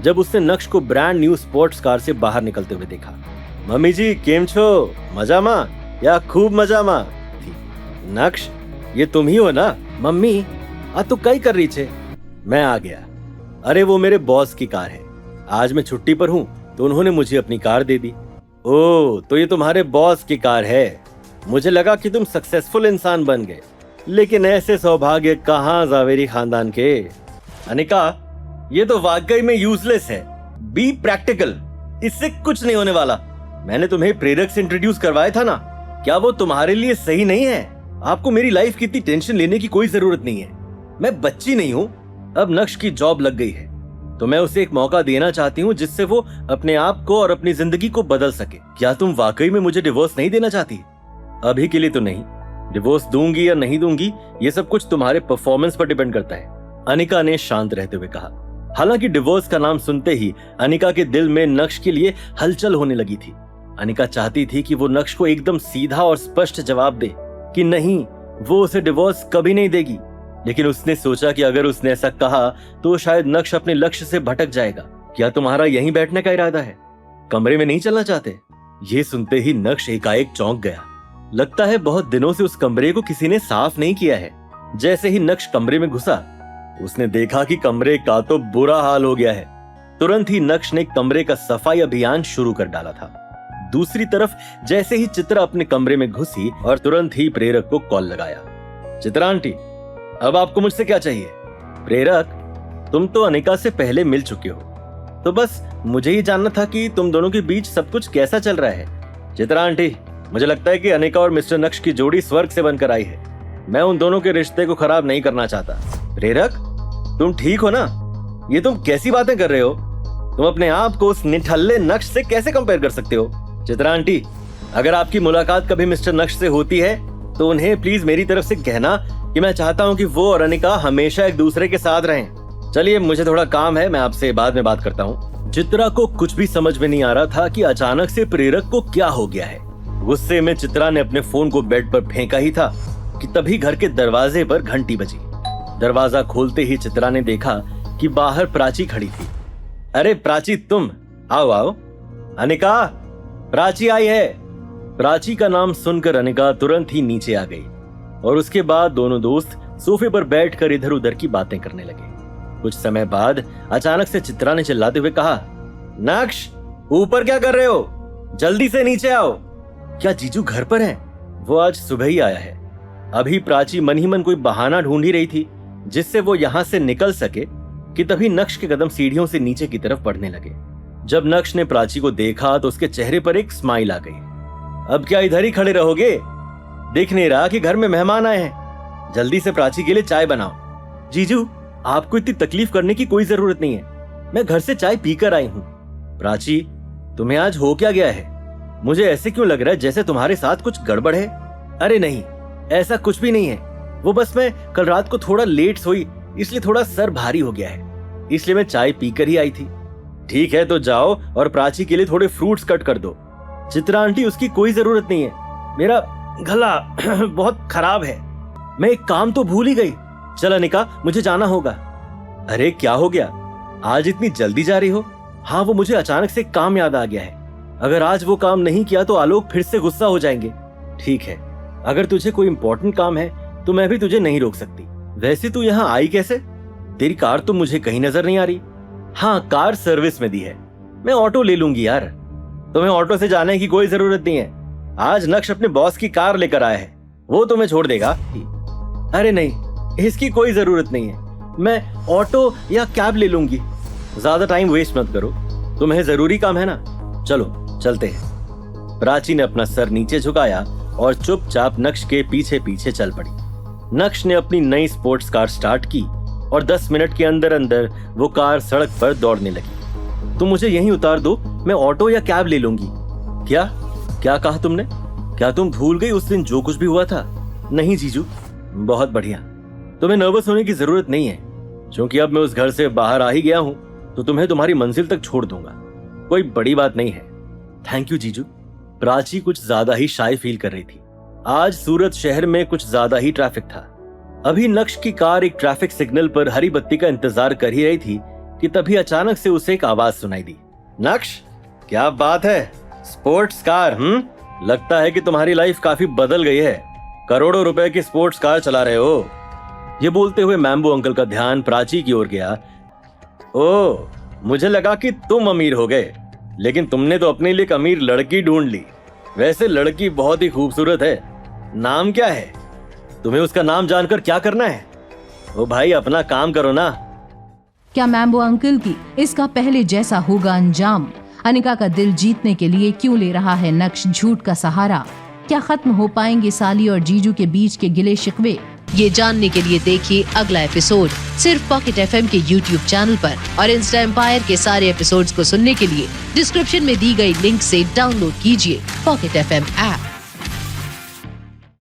जब उसने नक्श को ब्रांड न्यू स्पोर्ट्स कार से बाहर निकलते हुए देखा। मम्मी जी केम छो, मजामा या खूब मजामा थी। नक्श, ये तुम ही हो ना? मम्मी आ तू कई कर रही छे? मैं आ गया। अरे वो मेरे बॉस की कार है, आज मैं छुट्टी पर हूँ तो उन्होंने मुझे अपनी कार दे दी। ओह, तो ये तुम्हारे बॉस की कार है। मुझे लगा कि तुम सक्सेसफुल इंसान बन गए, लेकिन ऐसे सौभाग्य कहाँ जावेरी खानदान के। अनिका, ये तो वाकई में यूजलेस है। बी प्रैक्टिकल, इससे कुछ नहीं होने वाला। मैंने तुम्हें प्रेरक से इंट्रोड्यूस करवाया था ना, क्या वो तुम्हारे लिए सही नहीं है? आपको मेरी लाइफ की इतनी टेंशन लेने की कोई जरूरत नहीं है। मैं बच्ची नहीं हूँ। अब नक्श की जॉब लग गई है तो मैं उसे एक मौका देना चाहती हूँ जिससे वो अपने आप को और अपनी जिंदगी को बदल सके। क्या तुम वाकई में मुझे डिवोर्स नहीं देना चाहती? अभी के लिए तो नहीं। डिवोर्स दूंगी या नहीं दूंगी ये सब कुछ तुम्हारे परफॉर्मेंस पर डिपेंड करता है, अनिका ने शांत रहते हुए कहा। हालांकि डिवोर्स का नाम सुनते ही अनिका के दिल में नक्श के लिए हलचल होने लगी थी। अनिका चाहती थी कि वो नक्श को एकदम सीधा और स्पष्ट जवाब दे कि नहीं, वो उसे डिवोर्स कभी नहीं देगी। लेकिन उसने सोचा कि अगर उसने ऐसा कहा तो शायद नक्श अपने लक्ष्य से भटक जाएगा। क्या तुम्हारा यहीं बैठने का इरादा है? कमरे में नहीं चलना चाहते? ये सुनते ही नक्श एकाएक चौंक गया। लगता है बहुत दिनों से उस कमरे को किसी ने साफ नहीं किया है। जैसे ही नक्श कमरे में घुसा उसने देखा कि कमरे का तो बुरा हाल हो गया है। तुरंत ही नक्श ने कमरे का सफाई अभियान शुरू कर डाला था। दूसरी तरफ जैसे ही चित्रा अपने कमरे में घुसी और तुरंत ही प्रेरक को कॉल लगाया। चित्रा आंटी, अब आपको मुझसे क्या चाहिए? प्रेरक, तुम तो अनिका से पहले मिल चुके हो, तो बस मुझे ही जानना था कि तुम दोनों के बीच सब कुछ कैसा चल रहा है। चित्रा आंटी, मुझे लगता है कि अनिका और मिस्टर नक्श की जोड़ी स्वर्ग से बनकर आई है। मैं उन दोनों के रिश्ते को खराब नहीं करना चाहता। प्रेरक, तुम ठीक हो ना? ये तुम कैसी बातें कर रहे हो? तुम अपने आप को उस निठल्ले नक्श से कैसे कंपेयर कर सकते हो? चित्रा आंटी, अगर आपकी मुलाकात कभी मिस्टर नक्श से होती है तो उन्हें प्लीज मेरी तरफ से कहना कि मैं चाहता हूं कि वो और अनिका हमेशा एक दूसरे के साथ रहें। चलिए, मुझे थोड़ा काम है, मैं आपसे बाद में बात करता हूँ। चित्रा को कुछ भी समझ में नहीं आ रहा था कि अचानक से प्रेरक को क्या हो गया है। गुस्से में चित्रा ने अपने फोन को बेड पर फेंका ही था कि तभी घर के दरवाजे पर घंटी बजी। दरवाजा खोलते ही चित्रा ने देखा कि बाहर प्राची खड़ी थी। अरे प्राची, तुम आओ आओ। अनिका, प्राची आई है। प्राची का नाम सुनकर अनिका तुरंत ही नीचे आ गई और उसके बाद दोनों दोस्त सोफे पर बैठकर इधर उधर की बातें करने लगे। कुछ समय बाद अचानक से चित्रा ने चिल्लाते हुए कहा, नक्श, ऊपर क्या कर रहे हो? जल्दी से नीचे आओ। क्या जीजू घर पर हैं? वो आज सुबह ही आया है। अभी प्राची मन ही मन कोई बहाना ढूंढ ही रही थी जिससे वो यहां से निकल सके कि तभी नक्श के कदम सीढ़ियों से नीचे की तरफ बढ़ने लगे। जब नक्श ने प्राची को देखा तो उसके चेहरे पर एक स्माइल आ गई। अब क्या इधर ही खड़े रहोगे? दिख नहीं रहा कि घर में मेहमान आए हैं? जल्दी से प्राची के लिए चाय बनाओ। जीजू, आपको इतनी तकलीफ करने की कोई जरूरत नहीं है, मैं घर से चाय पीकर आई हूँ। प्राची, तुम्हें आज हो क्या गया है? मुझे ऐसे क्यों लग रहा है जैसे तुम्हारे साथ कुछ गड़बड़ है। अरे नहीं, ऐसा कुछ भी नहीं है। वो बस मैं कल रात को थोड़ा लेट सोई, इसलिए थोड़ा सर भारी हो गया है, इसलिए मैं चाय पीकर ही आई थी। ठीक है, तो जाओ और प्राची के लिए थोड़े फ्रूट्स कट कर दो। चित्रा आंटी, उसकी कोई जरूरत नहीं है, मेरा गला बहुत खराब है। मैं एक काम तो भूल ही गई। चल अनिका, मुझे जाना होगा। अरे क्या हो गया, आज इतनी जल्दी जा रही हो? हाँ, वो मुझे अचानक से काम याद आ गया है। अगर आज वो काम नहीं किया तो आलोक फिर से गुस्सा हो जाएंगे। ठीक है, अगर तुझे कोई इंपॉर्टेंट काम है तो मैं भी तुझे नहीं रोक सकती। वैसे तू यहाँ आई कैसे? तेरी कार तो मुझे कहीं नजर नहीं आ रही। हाँ, कार सर्विस में दी है, मैं ऑटो ले लूंगी यार। तुम्हें ऑटो से जाने की कोई जरूरत नहीं है। आज नक्श अपने बॉस की कार लेकर आया है, वो तुम्हें छोड़ देगा। अरे नहीं, इसकी कोई जरूरत नहीं है, मैं ऑटो या कैब ले लूंगी। ज्यादा टाइम वेस्ट मत करो, तुम्हें जरूरी काम है ना। चलो चलते हैं। प्राची ने अपना सर नीचे झुकाया और चुपचाप नक्श के पीछे पीछे चल पड़ी। नक्श ने अपनी नई स्पोर्ट्स कार स्टार्ट की और 10 मिनट के अंदर अंदर वो कार सड़क पर दौड़ने लगी। तुम मुझे यहीं उतार दो, मैं ऑटो या कैब ले लूंगी। क्या क्या कहा तुमने? क्या तुम भूल गई उस दिन जो कुछ भी हुआ था? नहीं जीजू। बहुत बढ़िया, तुम्हें नर्वस होने की जरूरत नहीं है, क्योंकि अब मैं उस घर से बाहर आ ही गया हूं तो तुम्हें तुम्हारी मंजिल तक छोड़ दूंगा। कोई बड़ी बात नहीं है। थैंक यू जीजू। प्राची कुछ ज्यादा ही शाय फील कर रही थी। आज सूरत शहर में कुछ ज्यादा ही ट्रैफिक था। अभी नक्श की कार एक ट्रैफिक सिग्नल पर हरी बत्ती का इंतजार कर ही रही थी कि तभी अचानक से उसे एक आवाज सुनाई दी। नक्श, क्या बात है, स्पोर्ट्स कार? लगता है कि तुम्हारी लाइफ काफी बदल गई है, करोड़ों रुपए की स्पोर्ट्स कार चला रहे हो। ये बोलते हुए मैम्बो अंकल का ध्यान प्राची की ओर गया। ओह, मुझे लगा कि तुम अमीर हो गए, लेकिन तुमने तो अपने लिए एक अमीर लड़की ढूंढ ली। वैसे लड़की बहुत ही खूबसूरत है, नाम क्या है? तुम्हें उसका नाम जानकर क्या करना है? ओ भाई, अपना काम करो ना। क्या मैम्बो अंकल की इसका पहले जैसा होगा अंजाम? अनिका का दिल जीतने के लिए क्यों ले रहा है नक्श झूठ का सहारा? क्या खत्म हो पाएंगे साली और जीजू के बीच के गिले शिकवे? ये जानने के लिए देखिए अगला एपिसोड सिर्फ पॉकेट एफएम के YouTube चैनल पर, और इंस्टा एम्पायर के सारे एपिसोड्स को सुनने के लिए डिस्क्रिप्शन में दी गई लिंक से डाउनलोड कीजिए पॉकेट एफएम ऐप।